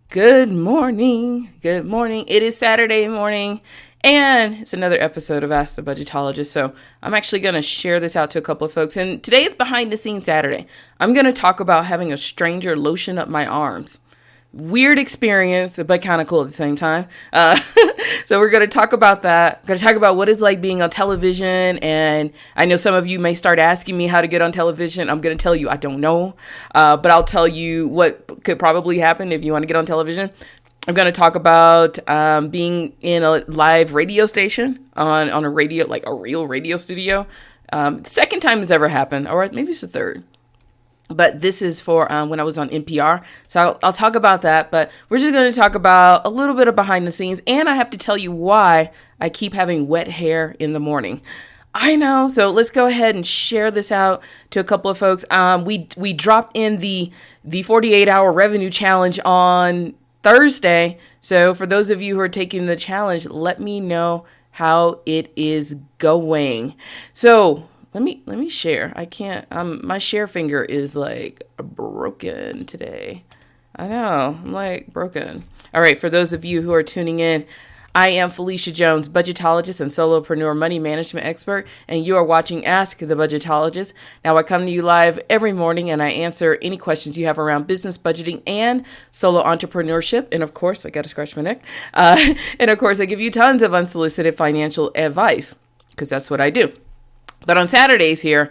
Good morning. Good morning. It is Saturday morning and it's another episode of Ask the Budgetologist. So I'm actually going to share this out to a couple of folks. And today is behind the scenes Saturday. I'm going to talk about having a stranger lotion up my arms. Weird experience, but kind of cool at the same time. So we're going to talk about that. We're going to talk about what it's like being on television. And I know some of you may start asking me how to get on television. I'm going to tell you, I don't know. But I'll tell you what could probably happen if you want to get on television. I'm going to talk about being in a live radio station on a radio, like a real radio studio. Second time it's ever happened, or maybe it's the third. But this is for when I was on NPR. So I'll talk about that. But we're just going to talk about a little bit of behind the scenes. And I have to tell you why I keep having wet hair in the morning. I know. So let's go ahead and share this out to a couple of folks. We dropped in the 48-hour revenue challenge on Thursday. So for those of you who are taking the challenge, let me know how it is going. So let me share. I can't, my share finger is like broken today. I know, I'm like broken. All right, for those of you who are tuning in, I am Phylecia Jones, budgetologist and solopreneur money management expert, and you are watching Ask the Budgetologist. Now, I come to you live every morning and I answer any questions you have around business, budgeting, and solo entrepreneurship. And of course, I got to scratch my neck. And of course, I give you tons of unsolicited financial advice because that's what I do. But on Saturdays here,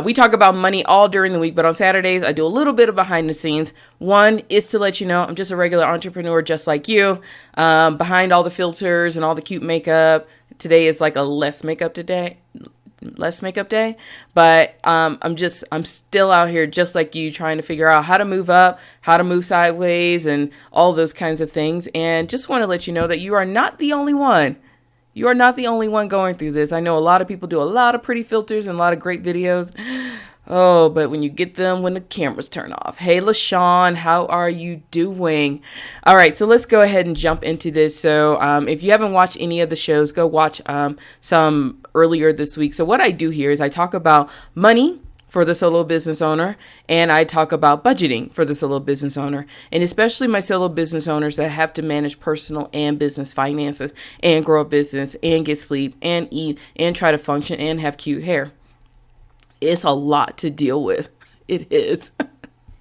we talk about money all during the week, but on Saturdays, I do a little bit of behind the scenes. One is to let you know I'm just a regular entrepreneur just like you, behind all the filters and all the cute makeup. Today is like a less makeup day, but I'm still out here just like you, trying to figure out how to move up, how to move sideways, and all those kinds of things. And just want to let you know that you are not the only one. You are not the only one going through this. I know a lot of people do a lot of pretty filters and a lot of great videos. Oh, but when you get them, when the cameras turn off. Hey, LaShawn, how are you doing? All right, so let's go ahead and jump into this. So if you haven't watched any of the shows, go watch some earlier this week. So what I do here is I talk about money for the solo business owner, and I talk about budgeting for the solo business owner, and especially my solo business owners that have to manage personal and business finances and grow a business and get sleep and eat and try to function and have cute hair. It's a lot to deal with. It is.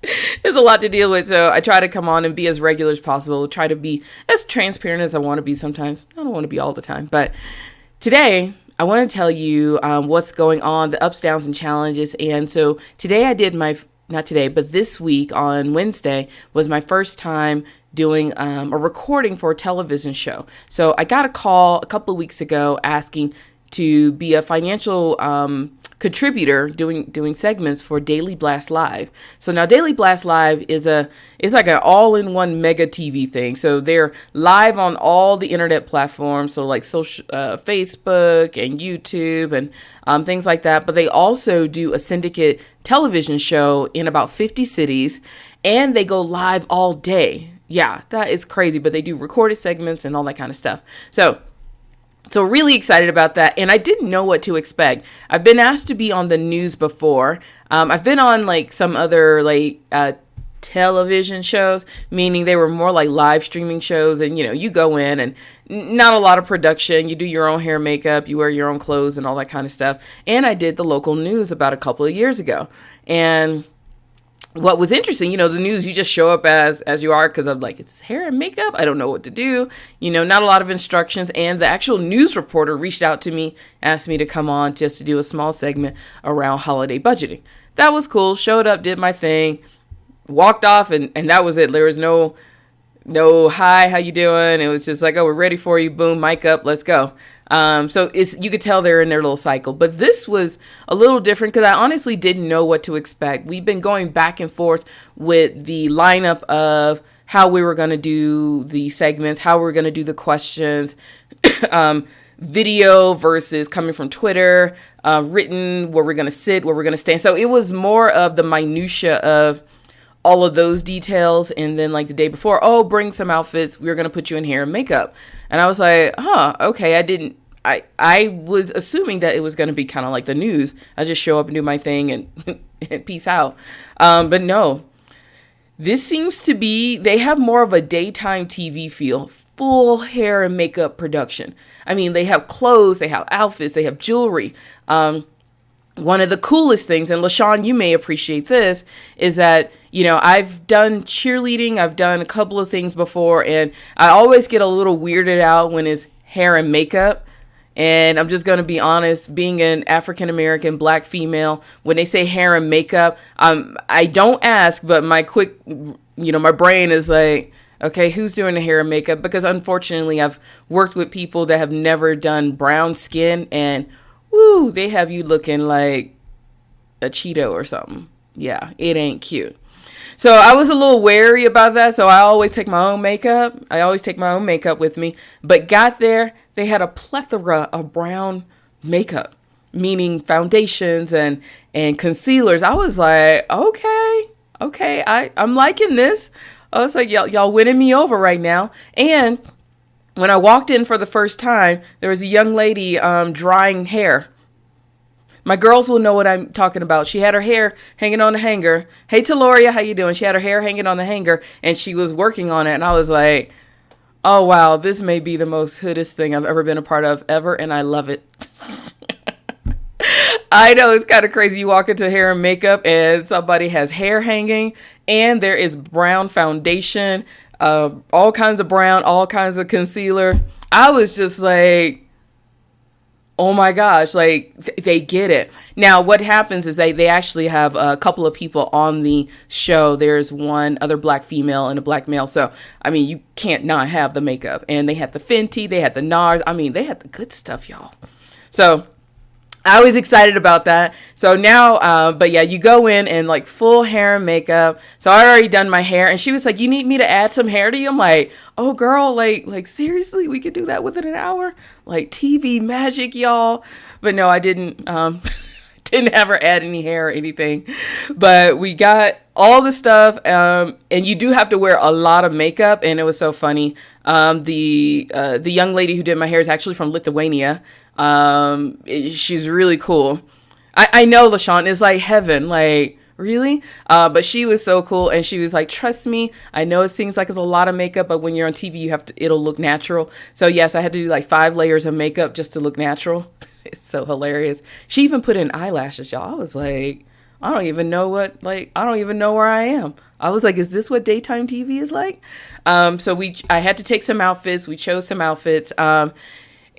It's a lot to deal with. So I try to come on and be as regular as possible, try to be as transparent as I want to be sometimes. I don't want to be all the time, but today I want to tell you what's going on, the ups, downs, and challenges. And so today I did not today, but this week on Wednesday was my first time doing a recording for a television show. So I got a call a couple of weeks ago asking to be a financial contributor doing segments for Daily Blast Live. So now Daily Blast Live it's like an all-in-one mega TV thing. So they're live on all the internet platforms, so like social Facebook and YouTube and things like that. But they also do a syndicate television show in about 50 cities, and they go live all day. Yeah, that is crazy. But they do recorded segments and all that kind of stuff. So really excited about that. And I didn't know what to expect. I've been asked to be on the news before. I've been on like some other television shows, meaning they were more like live streaming shows. And, you go in and not a lot of production. You do your own hair, makeup, you wear your own clothes and all that kind of stuff. And I did the local news about a couple of years ago. And what was interesting, the news, you just show up as you are, because I'm like, it's hair and makeup. I don't know what to do. Not a lot of instructions. And the actual news reporter reached out to me, asked me to come on just to do a small segment around holiday budgeting. That was cool. Showed up, did my thing, walked off, and that was it. There was no hi, how you doing? It was just like, oh, we're ready for you. Boom, mic up, let's go. So you could tell they're in their little cycle. But this was a little different because I honestly didn't know what to expect. We've been going back and forth with the lineup of how we were going to do the segments, how we were going to do the questions, video versus coming from Twitter, written, where we're going to sit, where we're going to stand. So it was more of the minutia of all of those details. And then like the day before, oh, bring some outfits. We're going to put you in hair and makeup. And I was like, okay. I was assuming that it was going to be kind of like the news. I just show up and do my thing and, and peace out. But no, This seems to be, they have more of a daytime TV feel, full hair and makeup production. I mean, they have clothes, they have outfits, they have jewelry. One of the coolest things, and LaShawn, you may appreciate this, is that, you know, I've done cheerleading, I've done a couple of things before, and I always get a little weirded out when it's hair and makeup. And I'm just going to be honest, being an African-American black female, when they say hair and makeup, I don't ask, but my brain is like, okay, who's doing the hair and makeup? Because unfortunately, I've worked with people that have never done brown skin, and woo, they have you looking like a Cheeto or something. Yeah, it ain't cute. So I was a little wary about that. So I always take my own makeup. I always take my own makeup with me. But got there, they had a plethora of brown makeup, meaning foundations and concealers. I was like, okay, I'm liking this. I was like, y'all winning me over right now. And when I walked in for the first time, there was a young lady drying hair. My girls will know what I'm talking about. She had her hair hanging on the hanger. Hey, Taloria, how you doing? She had her hair hanging on the hanger, and she was working on it. And I was like, oh, wow, this may be the most hoodest thing I've ever been a part of ever, and I love it. I know, it's kind of crazy. You walk into hair and makeup, and somebody has hair hanging, and there is brown foundation, all kinds of brown, all kinds of concealer. I was just like, oh my gosh, like they get it. Now, what happens is they actually have a couple of people on the show. There's one other black female and a black male. So, I mean, you can't not have the makeup. And they had the Fenty, they had the NARS. I mean, they had the good stuff, y'all. So I was excited about that. So now, but yeah, you go in and like full hair and makeup. So I already done my hair, and she was like, you need me to add some hair to you? I'm like, oh girl, like seriously, we could do that within an hour? Like TV magic, y'all. But no, I didn't, didn't have her add any hair or anything, but we got all the stuff. And you do have to wear a lot of makeup. And it was so funny. The young lady who did my hair is actually from Lithuania. She's really cool. I know LaShawn is like heaven, like really? But she was so cool. And she was like, trust me, I know it seems like it's a lot of makeup, but when you're on TV, it'll look natural. So yes, I had to do like 5 layers of makeup just to look natural. It's so hilarious. She even put in eyelashes, y'all. I was like, I don't even know where I am. I was like, is this what daytime TV is like? So I had to take some outfits. We chose some outfits.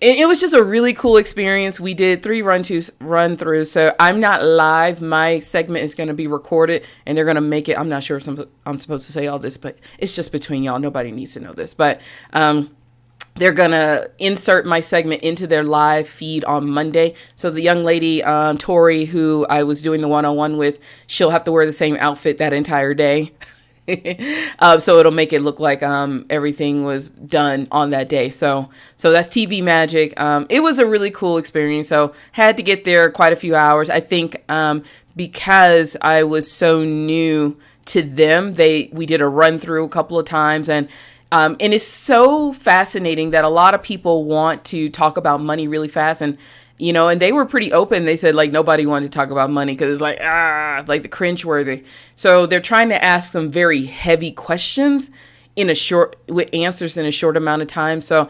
It was just a really cool experience. We did 3 run-throughs. So I'm not live. My segment is going to be recorded, and they're going to make it. I'm not sure if I'm supposed to say all this, but it's just between y'all. Nobody needs to know this. But they're going to insert my segment into their live feed on Monday. So the young lady, Tori, who I was doing the one-on-one with, she'll have to wear the same outfit that entire day. So it'll make it look like everything was done on that day. So that's TV magic. It was a really cool experience. So had to get there quite a few hours. I think because I was so new to them, we did a run through a couple of times, and it's so fascinating that a lot of people want to talk about money really fast. And you know, and they were pretty open. They said like nobody wanted to talk about money because it's like the cringeworthy. So they're trying to ask them very heavy questions with answers in a short amount of time. So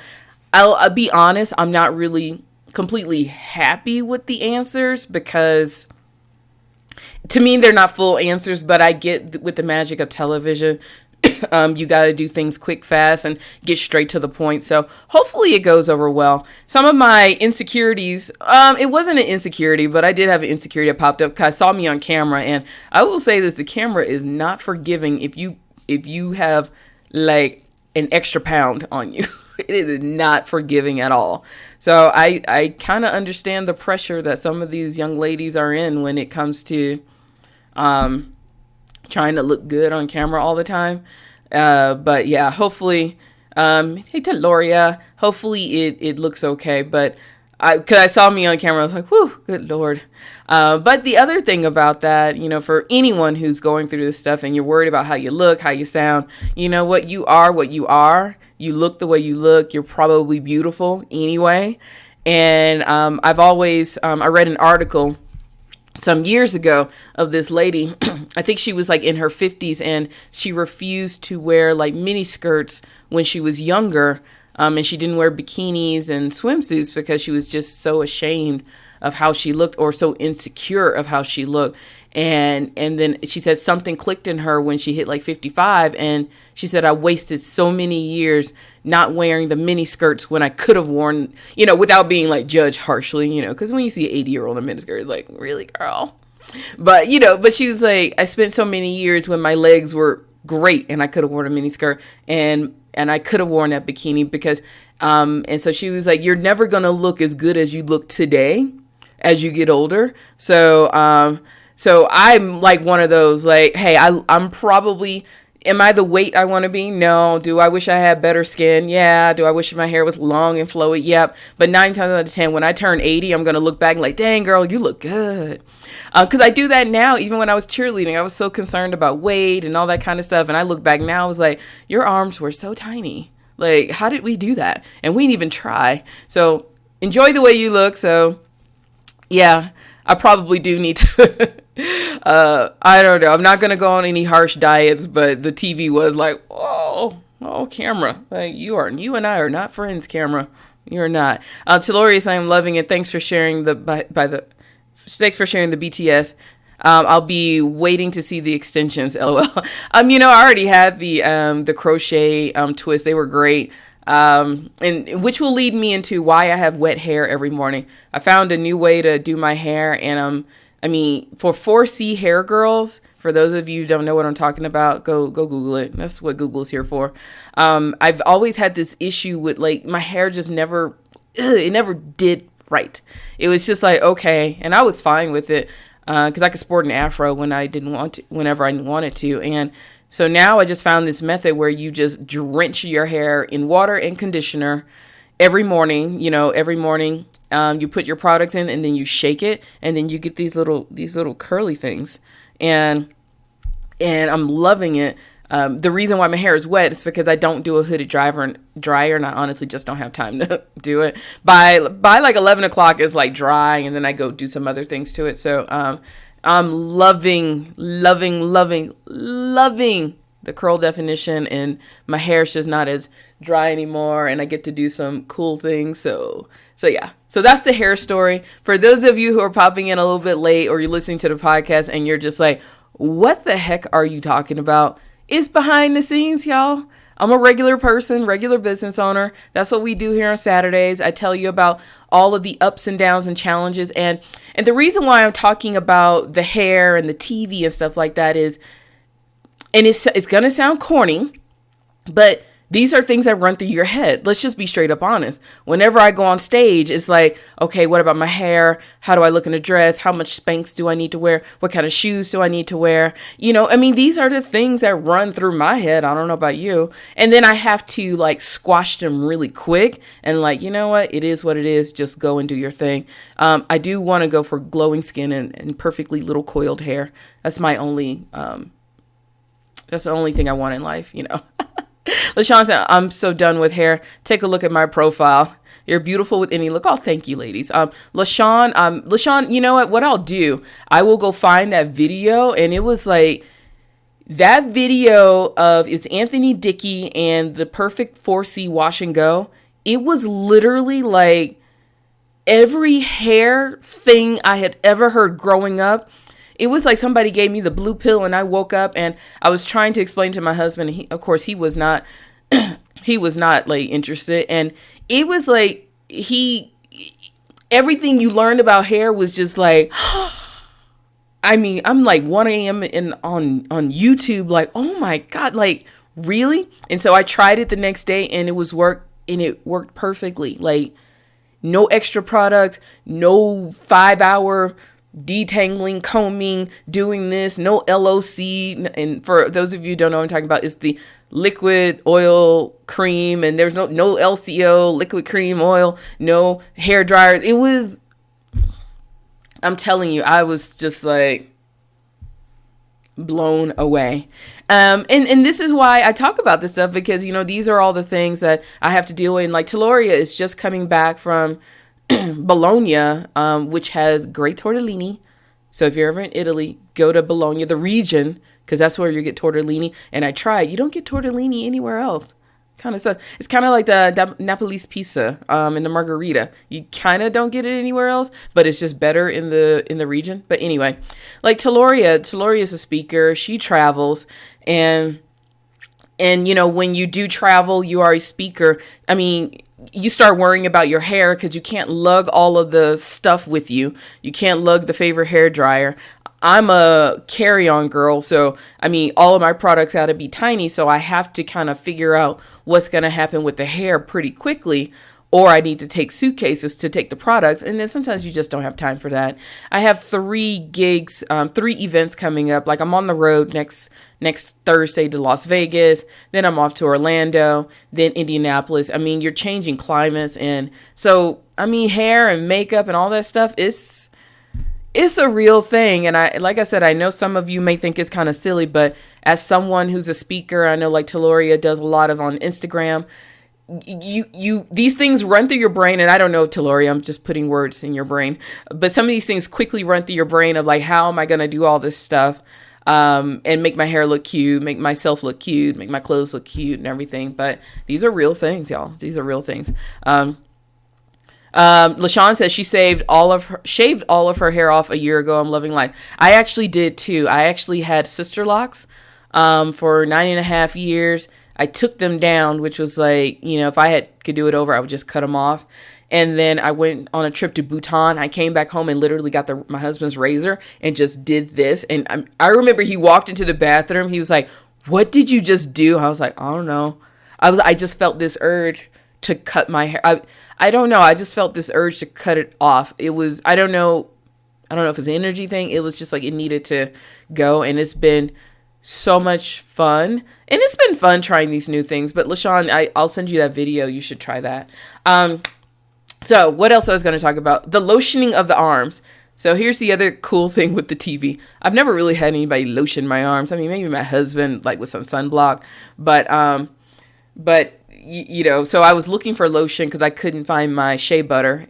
I'll be honest, I'm not really completely happy with the answers because to me they're not full answers. But I get with the magic of television. You got to do things quick, fast, and get straight to the point. So hopefully it goes over well. Some of my insecurities, it wasn't an insecurity, but I did have an insecurity that popped up because I saw me on camera. And I will say this, the camera is not forgiving if you have like an extra pound on you. It is not forgiving at all. So I kind of understand the pressure that some of these young ladies are in when it comes to trying to look good on camera all the time. But yeah, hopefully, hey to Loria, hopefully it looks okay. But cause I saw me on camera, I was like, whew, good Lord. But the other thing about that, you know, for anyone who's going through this stuff and you're worried about how you look, how you sound, you know what you are, you look the way you look, you're probably beautiful anyway. And, I've always, I read an article some years ago of this lady. I think she was like in her 50s, and she refused to wear like mini skirts when she was younger. And she didn't wear bikinis and swimsuits because she was just so ashamed of how she looked, or so insecure of how she looked. And then she said something clicked in her when she hit like 55. And she said, I wasted so many years not wearing the mini skirts when I could have worn, without being like judged harshly, because when you see an 80-year-old in a mini skirt, like, really, girl? But she was like, I spent so many years when my legs were great and I could have worn a mini skirt, and I could have worn that bikini because, and so she was like, you're never going to look as good as you look today as you get older. So I'm like one of those, like, hey, I'm probably, am I the weight I want to be? No. Do I wish I had better skin? Yeah. Do I wish my hair was long and flowy? Yep. But 9 times out of 10, when I turn 80, I'm going to look back and like, dang, girl, you look good. Because I do that now. Even when I was cheerleading, I was so concerned about weight and all that kind of stuff. And I look back now, I was like, your arms were so tiny. Like, how did we do that? And we didn't even try. So enjoy the way you look. So yeah, I probably do need to, I don't know. I'm not going to go on any harsh diets, but the TV was like, oh, camera. Like, you and I are not friends, camera. You're not. Telorius, I am loving it. Thanks for sharing thanks for sharing the BTS. I'll be waiting to see the extensions, LOL. I already had the crochet, twist. They were great. And which will lead me into why I have wet hair every morning. I found a new way to do my hair, and for 4C hair girls, for those of you who don't know what I'm talking about, go Google it. That's what Google's here for. I've always had this issue with, like, my hair just never did right. It was just like, okay, and I was fine with it because I could sport an afro whenever I wanted to. And so now I just found this method where you just drench your hair in water and conditioner every morning. You put your products in and then you shake it, and then you get these little curly things, and I'm loving it. The reason why my hair is wet is because I don't do a hooded dryer, and I honestly just don't have time to do it. By like 11 o'clock, it's like dry, and then I go do some other things to it. So I'm loving the curl definition, and my hair's just not as dry anymore, and I get to do some cool things. So yeah. So that's the hair story. For those of you who are popping in a little bit late, or you're listening to the podcast and you're just like, what the heck are you talking about? It's behind the scenes, y'all. I'm a regular person, regular business owner. That's what we do here on Saturdays. I tell you about all of the ups and downs and challenges. And the reason why I'm talking about the hair and the TV and stuff like that is, and it's going to sound corny, but these are things that run through your head. Let's just be straight up honest. Whenever I go on stage, it's like, okay, what about my hair? How do I look in a dress? How much Spanx do I need to wear? What kind of shoes do I need to wear? These are the things that run through my head. I don't know about you. And then I have to like squash them really quick and like, you know what? It is what it is. Just go and do your thing. I do want to go for glowing skin and perfectly little coiled hair. That's my only, that's the only thing I want in life, LaShawn said, I'm so done with hair. Take a look at my profile. You're beautiful with any look. Oh, thank you, ladies. LaShawn, you know what I'll do? I will go find that video. And it was like that video of, it's Anthony Dickey and the perfect 4C wash and go. It was literally like every hair thing I had ever heard growing up. It was like somebody gave me the blue pill, and I woke up and I was trying to explain to my husband. And he was not like interested. And it was like, everything you learned about hair was just like, I'm like 1 a.m. on YouTube, like, oh my God, like really? And so I tried it the next day, and it worked perfectly. Like, no extra product, no 5-hour detangling, combing, doing this, no LOC. And for those of you who don't know what I'm talking about, it's the liquid oil cream, and there's no LCO, liquid cream oil, no hair dryer. I'm telling you, I was just like blown away. And this is why I talk about this stuff, because, these are all the things that I have to deal with. And like Teloria is just coming back from Bologna, which has great tortellini, So if you're ever in Italy, go to Bologna, the region, because that's where you get tortellini. And I tried. You don't get tortellini anywhere else. Kind of stuff. It's kind of like the Napoli's pizza and the margarita. You kind of don't get it anywhere else, but it's just better in the region. But anyway, like Taloria is a speaker. She travels, and you know, when you do travel, you are a speaker. I mean, you start worrying about your hair because you can't lug all of the stuff with you. You can't lug the favorite hair dryer. I'm a carry-on girl, so I mean, all of my products got to be tiny, so I have to kind of figure out what's going to happen with the hair pretty quickly, or I need to take suitcases to take the products, and then sometimes you just don't have time for that. I have 3 gigs, 3 events coming up. Like I'm on the road next Thursday to Las Vegas, then I'm off to Orlando, then Indianapolis. I mean, you're changing climates, and so I mean, hair and makeup and all that stuff it's a real thing. And like I said, I know some of you may think it's kind of silly, but as someone who's a speaker, I know like Taloria does a lot of on Instagram. These things run through your brain. And I don't know, Taloria, I'm just putting words in your brain, but some of these things quickly run through your brain of like, how am I going to do all this stuff? And make my hair look cute, make myself look cute, make my clothes look cute and everything. But these are real things, y'all. These are real things. LaShawn says she shaved all of her hair off a year ago. I'm loving life. I actually did too. I actually had sister locks, for 9.5 years. I took them down, which was like, you know, if I could do it over, I would just cut them off. And then I went on a trip to Bhutan. I came back home and literally got my husband's razor and just did this. And I remember he walked into the bathroom. He was like, "What did you just do?" I was like, "I don't know." I just felt this urge to cut my hair. I don't know. I just felt this urge to cut it off. It was, I don't know if it's an energy thing. It was just like it needed to go. And it's been so much fun. And it's been fun trying these new things. But LaShawn, I'll send you that video. You should try that. So what else I was going to talk about? The lotioning of the arms. So here's the other cool thing with the TV. I've never really had anybody lotion my arms. I mean, maybe my husband, like with some sunblock. But you know, so I was looking for lotion because I couldn't find my shea butter.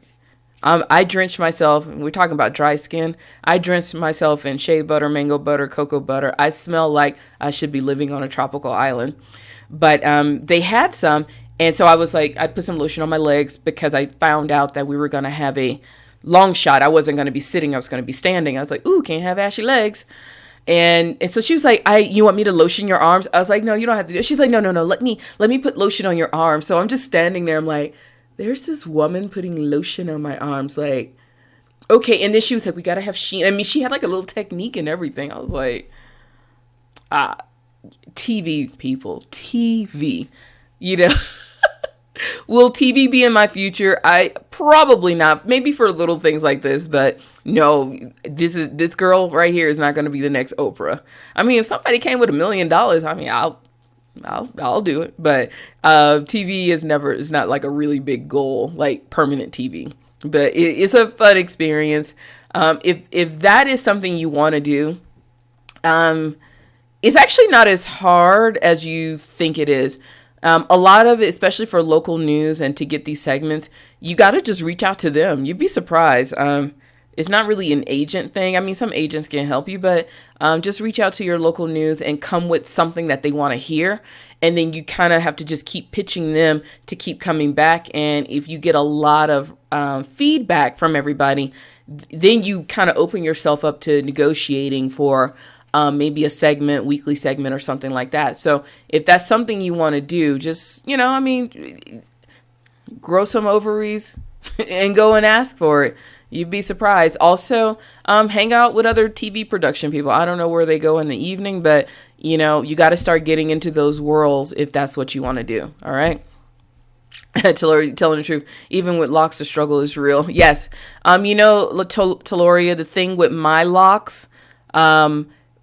I drenched myself. We're talking about dry skin. I drenched myself in shea butter, mango butter, cocoa butter. I smell like I should be living on a tropical island. But they had some. And so I was like, I put some lotion on my legs because I found out that we were going to have a long shot. I wasn't going to be sitting. I was going to be standing. I was like, ooh, can't have ashy legs. And so she was like, you want me to lotion your arms? I was like, no, you don't have to do it. She's like, no, let me put lotion on your arms. So I'm just standing there. I'm like, there's this woman putting lotion on my arms. Like, okay. And then she was like, we got to have sheen. I mean, she had like a little technique and everything. I was like, TV people, TV, you know. Will TV be in my future? I probably not. Maybe for little things like this, but no, this girl right here is not going to be the next Oprah. I mean, if somebody came with $1 million, I mean, I'll do it. But TV is not like a really big goal, like permanent TV. But it's a fun experience. If that is something you want to do, it's actually not as hard as you think it is. A lot of it, especially for local news and to get these segments, you got to just reach out to them. You'd be surprised. It's not really an agent thing. I mean, some agents can help you, but just reach out to your local news and come with something that they want to hear. And then you kind of have to just keep pitching them to keep coming back. And if you get a lot of feedback from everybody, then you kind of open yourself up to negotiating for maybe a segment, weekly segment or something like that. So if that's something you want to do, just, you know, I mean, grow some ovaries and go and ask for it. You'd be surprised. Also, hang out with other TV production people. I don't know where they go in the evening, but, you know, you got to start getting into those worlds if that's what you want to do. All right. Telling the truth, even with locks, the struggle is real. Yes. You know, Taloria, the thing with my locks,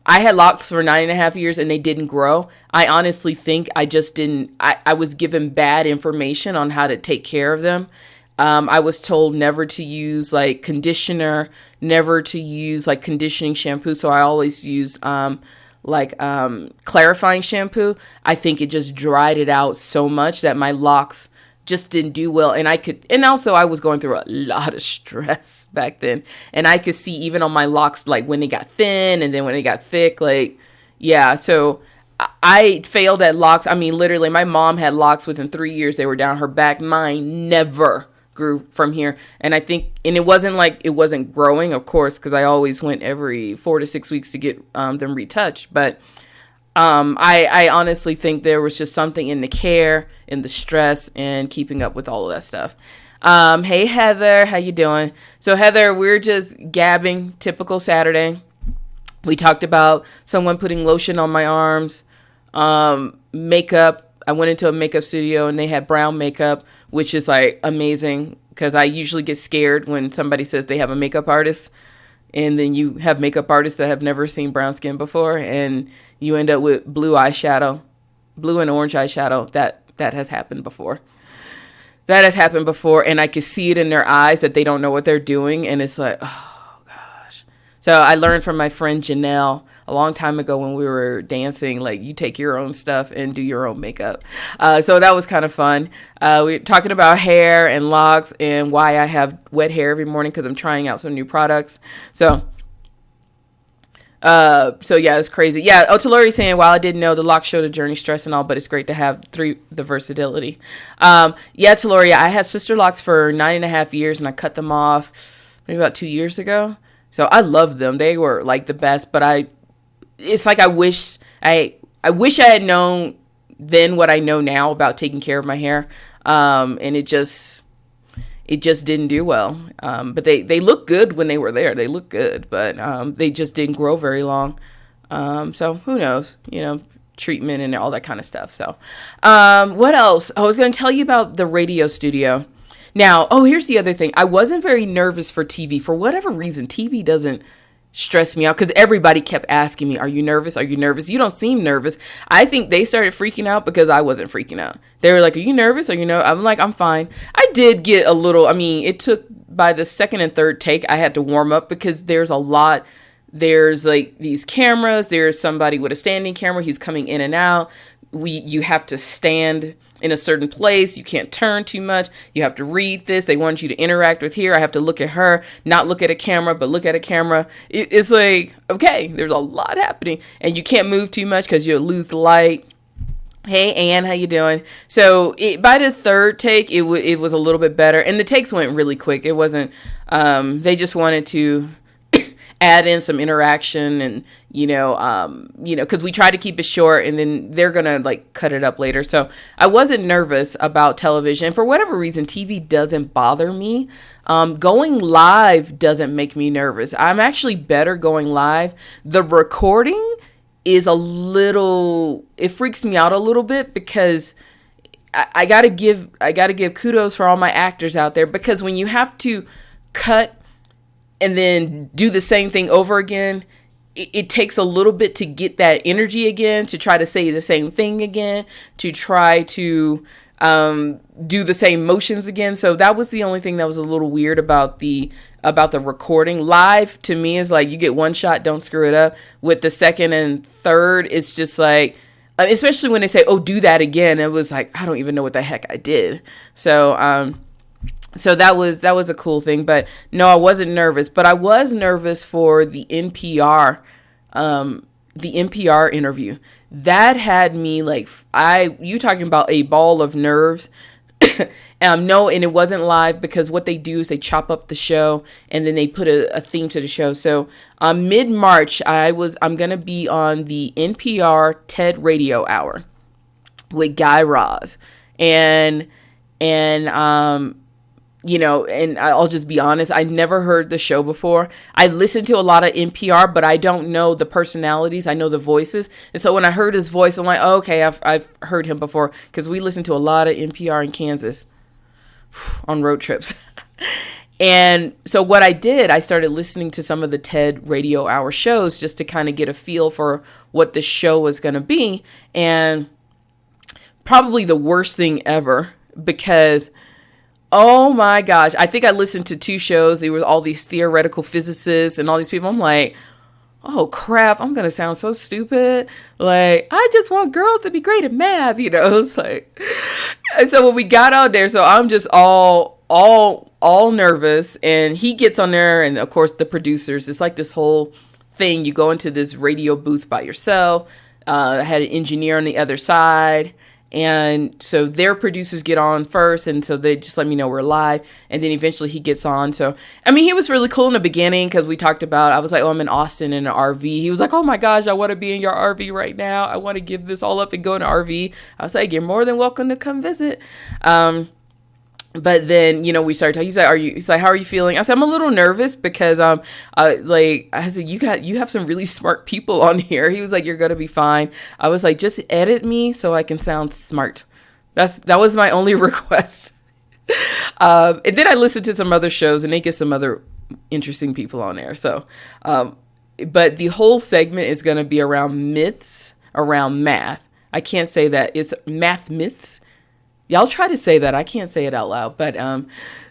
I had locks for 9.5 years and they didn't grow. I honestly think I just didn't. I was given bad information on how to take care of them. I was told never to use like conditioner, never to use like conditioning shampoo. So I always used clarifying shampoo. I think it just dried it out so much that my locks just didn't do well. And also I was going through a lot of stress back then. And I could see even on my locks, like when they got thin and then when they got thick, like, yeah. So I failed at locks. I mean, literally my mom had locks within 3 years. They were down her back. Mine never grew from here. And I think, and it wasn't like it wasn't growing, of course, because I always went every 4 to 6 weeks to get them retouched. But I honestly think there was just something in the care, in the stress, and keeping up with all of that stuff. Hey, Heather, how you doing? So, Heather, we're just gabbing, typical Saturday. We talked about someone putting lotion on my arms, makeup. I went into a makeup studio, and they had brown makeup, which is, like, amazing, because I usually get scared when somebody says they have a makeup artist. And then you have makeup artists that have never seen brown skin before, and you end up with blue eyeshadow, blue and orange eyeshadow. That has happened before. That has happened before, and I can see it in their eyes that they don't know what they're doing, and it's like, oh gosh. So I learned from my friend Janelle a long time ago when we were dancing, like, you take your own stuff and do your own makeup. So that was kind of fun. We were talking about hair and locks and why I have wet hair every morning because I'm trying out some new products. So yeah, it's crazy. Yeah, Otalori's saying, while I didn't know the locks show the journey, stress and all, but it's great to have the versatility. Yeah, Taloria, I had sister locks for 9.5 years and I cut them off maybe about 2 years ago. So I loved them. They were like the best, but it's like I wish I had known then what I know now about taking care of my hair. And it just didn't do well. But they look good when they were there. They look good, but they just didn't grow very long. So who knows, treatment and all that kind of stuff. So what else? I was going to tell you about the radio studio. Now, here's the other thing. I wasn't very nervous for TV. For whatever reason, TV doesn't stress me out because everybody kept asking me, are you nervous? Are you nervous? You don't seem nervous. I think they started freaking out because I wasn't freaking out. They were like, are you nervous? I'm like, I'm fine. I did get a little, it took by the second and third take, I had to warm up because there's a lot. There's like these cameras. There's somebody with a standing camera. He's coming in and out. You have to stand in a certain place. You can't turn too much. You have to read this. They want you to interact with here. I have to look at her, not look at a camera, but look at a camera. It's like, okay, there's a lot happening and you can't move too much because you'll lose the light. Hey, Ann, how you doing? So by the third take, it was a little bit better. And the takes went really quick. It wasn't, they just wanted to add in some interaction and, because we try to keep it short and then they're going to like cut it up later. So I wasn't nervous about television. For whatever reason, TV doesn't bother me. Going live doesn't make me nervous. I'm actually better going live. The recording is it freaks me out a little bit because I gotta give kudos for all my actors out there, because when you have to cut and then do the same thing over again, it takes a little bit to get that energy again, to try to say the same thing again, to try to do the same motions again. So that was the only thing that was a little weird about the recording. Live to me is like you get one shot, don't screw it up. With the second and third, it's just like, especially when they say, do that again. It was like, I don't even know what the heck I did. So that was a cool thing, but no, I wasn't nervous, but I was nervous for the NPR interview. That had me like, you talking about a ball of nerves. No, and it wasn't live because what they do is they chop up the show and then they put a theme to the show. So mid-March, I'm going to be on the NPR TED Radio Hour with Guy Raz. And I'll just be honest, I never heard the show before. I listened to a lot of NPR, but I don't know the personalities. I know the voices. And so when I heard his voice, I'm like, okay, I've heard him before, because we listened to a lot of NPR in Kansas on road trips. And so what I did, I started listening to some of the TED Radio Hour shows just to kind of get a feel for what the show was going to be. And probably the worst thing ever, because oh my gosh, I think I listened to 2 shows. There were all these theoretical physicists and all these people. I'm like, oh crap, I'm going to sound so stupid. Like, I just want girls to be great at math, It's like, So when we got out there, so I'm just all nervous, and he gets on there, and of course the producers, it's like this whole thing. You go into this radio booth by yourself. I had an engineer on the other side, and so their producers get on first, and so they just let me know we're live, and then eventually he gets on. So I mean, he was really cool in the beginning, because we talked about, I was like, oh, I'm in Austin in an RV. He was like, oh my gosh, I want to be in your RV right now. I want to give this all up and go in an RV. I was like, you're more than welcome to come visit. But then, we started talking. He's like, how are you feeling? I said, I'm a little nervous because, I said, you have some really smart people on here. He was like, you're going to be fine. I was like, just edit me so I can sound smart. That was my only request. And then I listened to some other shows, and they get some other interesting people on there. So, but the whole segment is going to be around myths around math. I can't say that. It's math myths. Y'all try to say that. I can't say it out loud, but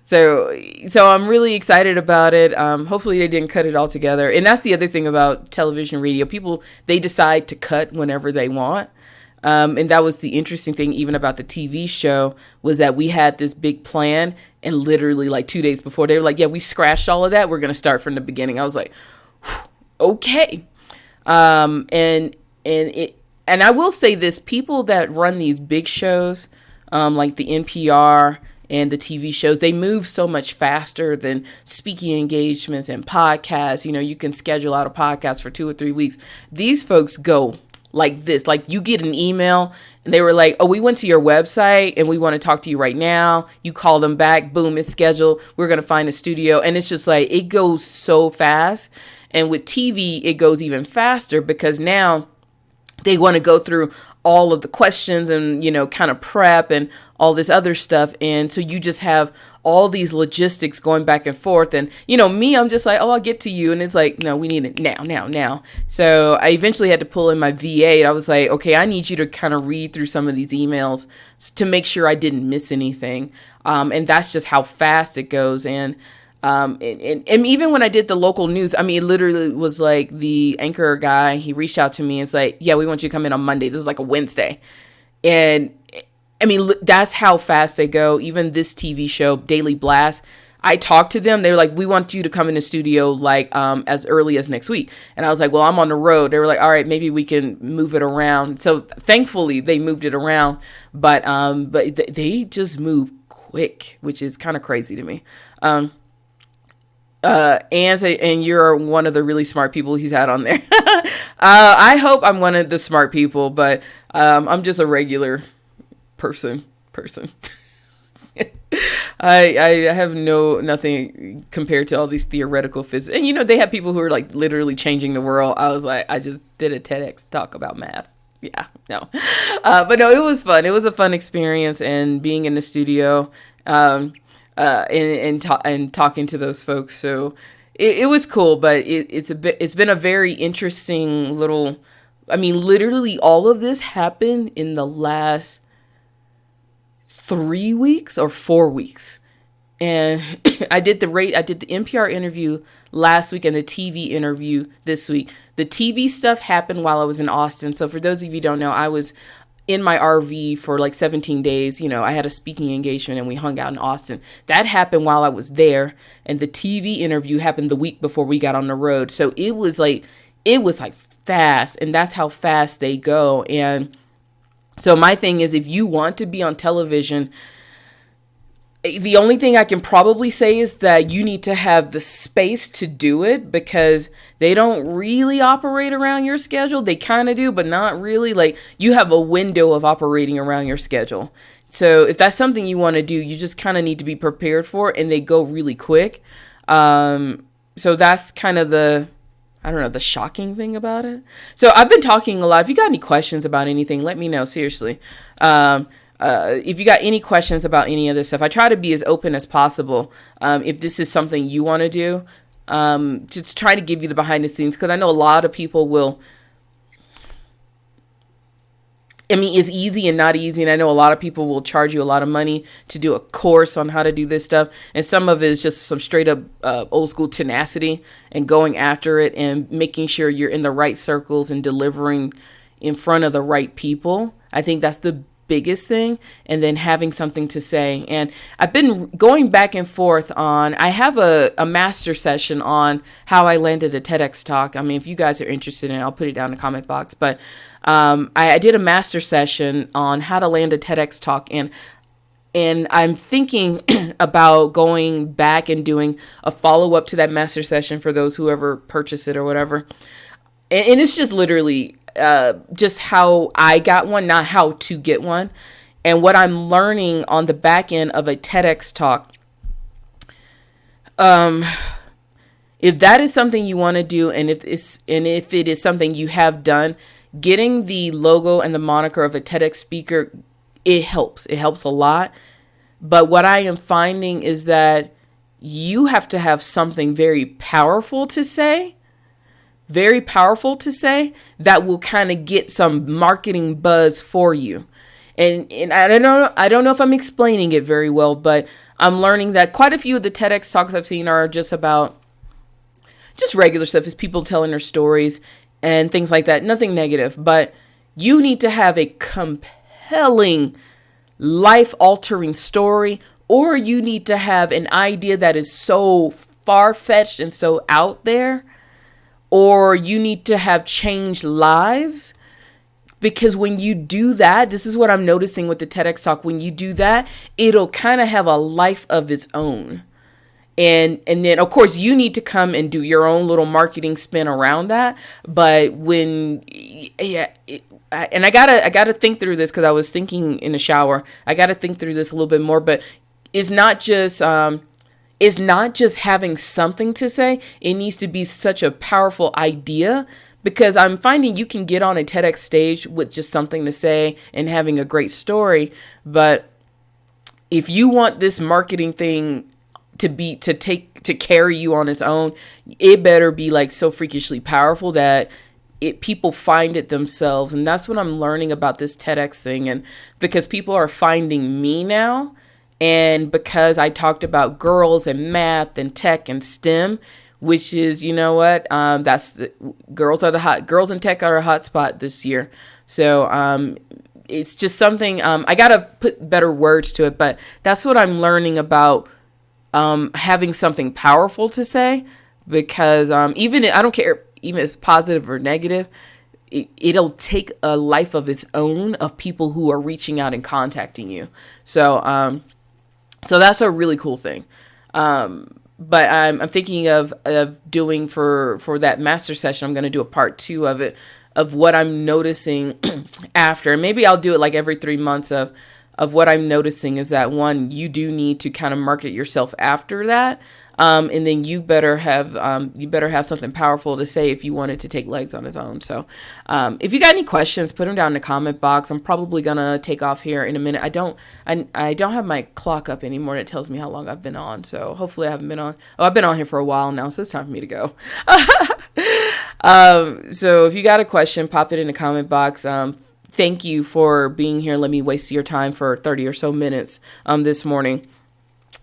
so I'm really excited about it. Hopefully they didn't cut it all together. And that's the other thing about television, radio. People, they decide to cut whenever they want. And that was the interesting thing, even about the TV show, was that we had this big plan, and literally like 2 days before, they were like, yeah, we scratched all of that. We're going to start from the beginning. I was like, okay. And I will say this, people that run these big shows, like the NPR and the TV shows, they move so much faster than speaking engagements and podcasts. You can schedule out a podcast for 2 or 3 weeks. These folks go like this. Like, you get an email and they were like, oh, we went to your website and we want to talk to you right now. You call them back. Boom, it's scheduled. We're going to find a studio. And it's just like, it goes so fast. And with TV, it goes even faster, because now they want to go through all of the questions and, kind of prep and all this other stuff. And so you just have all these logistics going back and forth. And, me, I'm just like, oh, I'll get to you. And it's like, no, we need it now. So I eventually had to pull in my VA. I was like, okay, I need you to kind of read through some of these emails to make sure I didn't miss anything. And that's just how fast it goes. And even when I did the local news, I mean, it literally was like the anchor guy, he reached out to me and it's like, yeah, we want you to come in on Monday. This was like a Wednesday. And I mean, that's how fast they go. Even this TV show, Daily Blast, I talked to them. They were like, we want you to come in the studio like as early as next week. And I was like, well, I'm on the road. They were like, all right, maybe we can move it around. So thankfully they moved it around, but they just move quick, which is kind of crazy to me. And you're one of the really smart people he's had on there. I hope I'm one of the smart people, but I'm just a regular person. I have nothing compared to all these theoretical physics. And they have people who are like literally changing the world. I was like, I just did a TEDx talk about math. Yeah, no. But no, it was fun. It was a fun experience, and being in the studio, and talking to those folks. So it was cool, but it's been a very interesting little, I mean, literally all of this happened in the last 3 weeks or 4 weeks. And I did the NPR interview last week and the TV interview this week. The TV stuff happened while I was in Austin. So for those of you who don't know, I was in my RV for like 17 days. I had a speaking engagement and we hung out in Austin. That happened while I was there. And the TV interview happened the week before we got on the road. So it was like fast, and that's how fast they go. And so my thing is, if you want to be on television, the only thing I can probably say is that you need to have the space to do it, because they don't really operate around your schedule. They kind of do, but not really. Like, you have a window of operating around your schedule. So if that's something you want to do, you just kind of need to be prepared for it, and they go really quick. So that's kind of the shocking thing about it. So I've been talking a lot. If you got any questions about anything, let me know. Seriously. If you got any questions about any of this stuff, I try to be as open as possible. If this is something you want to do, to try to give you the behind the scenes, because I know a lot of people will. I mean, it's easy and not easy. And I know a lot of people will charge you a lot of money to do a course on how to do this stuff. And some of it is just some straight up old school tenacity and going after it and making sure you're in the right circles and delivering in front of the right people. I think that's the biggest thing, and then having something to say. And I've been going back and forth on, I have a master session on how I landed a TEDx talk. I mean, if you guys are interested in it, I'll put it down in the comment box. But I did a master session on how to land a TEDx talk, and I'm thinking about going back and doing a follow-up to that master session for those who ever purchase it or whatever. And it's just literally just how I got one, not how to get one. And what I'm learning on the back end of a TEDx talk. If that is something you want to do, and if it is something you have done, getting the logo and the moniker of a TEDx speaker, it helps. It helps a lot. But what I am finding is that you have to have something very powerful to say that will kind of get some marketing buzz for you. And I don't know if I'm explaining it very well, but I'm learning that quite a few of the TEDx talks I've seen are just about just regular stuff. It's people telling their stories and things like that. Nothing negative, but you need to have a compelling, life-altering story, or you need to have an idea that is so far-fetched and so out there, or you need to have changed lives. Because when you do that, this is what I'm noticing with the TEDx talk. When you do that, it'll kind of have a life of its own. And then, of course, you need to come and do your own little marketing spin around that. But I gotta think through this, because I was thinking in the shower. I gotta think through this a little bit more. But it's not just having something to say. It needs to be such a powerful idea, because I'm finding you can get on a TEDx stage with just something to say and having a great story. But if you want this marketing thing to carry you on its own, it better be like so freakishly powerful that people find it themselves. And that's what I'm learning about this TEDx thing. And because people are finding me now, and because I talked about girls and math and tech and STEM, which is, you know what, girls in tech are a hot spot this year. So it's just something, I gotta put better words to it, but that's what I'm learning about having something powerful to say. Because I don't care even if it's positive or negative, it'll take a life of its own of people who are reaching out and contacting you. So that's a really cool thing. But I'm thinking of doing for that master session, I'm going to do a part 2 of it, of what I'm noticing after. Maybe I'll do it like every 3 months of what I'm noticing is that, one, you do need to kind of market yourself after that. And then you better have something powerful to say if you want it to take legs on its own. So, if you got any questions, put them down in the comment box. I'm probably gonna take off here in a minute. I don't have my clock up anymore that tells me how long I've been on. So hopefully I haven't been on. Oh, I've been on here for a while now, so it's time for me to go. So if you got a question, pop it in the comment box. Thank you for being here. Let me waste your time for 30 or so minutes this morning.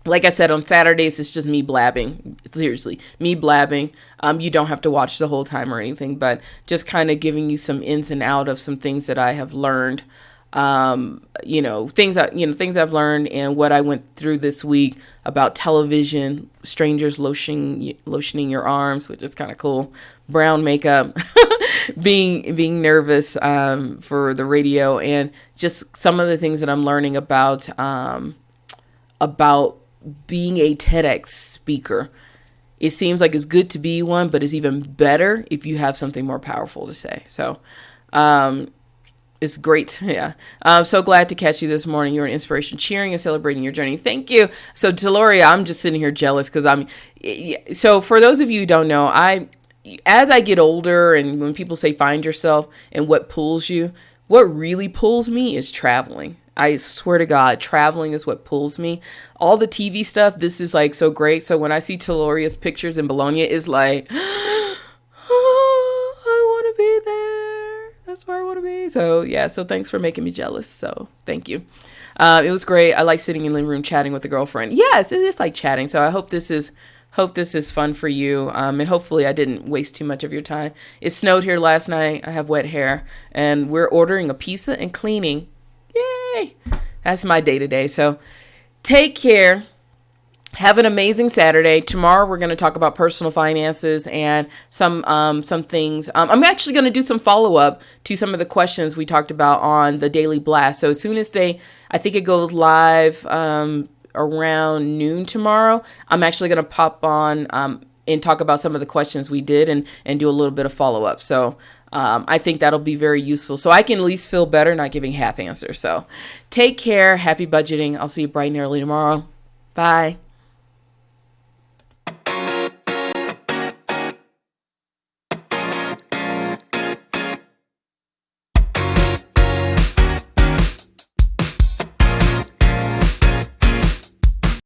Like I said, on Saturdays, it's just me blabbing. Seriously, me blabbing. You don't have to watch the whole time or anything, but just kind of giving you some ins and out of some things that I have learned. Things I've learned and what I went through this week about television, strangers lotioning your arms, which is kind of cool. Brown makeup, being nervous for the radio, and just some of the things that I'm learning about being a TEDx speaker. It seems like it's good to be one, but it's even better if you have something more powerful to say. So, it's great. Yeah. I'm so glad to catch you this morning. You're an inspiration, cheering and celebrating your journey. Thank you. So Deloria, I'm just sitting here jealous because so for those of you who don't know, as I get older, and when people say find yourself and what pulls you, what really pulls me is traveling. I swear to God, traveling is what pulls me. All the TV stuff, this is like so great. So when I see Teloria's pictures in Bologna, it's like, oh, I want to be there. That's where I want to be. So yeah, so thanks for making me jealous. So thank you. It was great. I like sitting in the living room chatting with a girlfriend. Yes, it is like chatting. So I hope this is fun for you. And hopefully I didn't waste too much of your time. It snowed here last night. I have wet hair, and we're ordering a pizza and cleaning. Yay! Yay. That's my day today. So take care. Have an amazing Saturday. Tomorrow we're going to talk about personal finances and some things. I'm actually going to do some follow-up to some of the questions we talked about on the Daily Blast. So as soon as I think it goes live around noon tomorrow, I'm actually going to pop on and talk about some of the questions we did and do a little bit of follow-up. So I think that'll be very useful. So I can at least feel better not giving half answers. So take care. Happy budgeting. I'll see you bright and early tomorrow. Bye.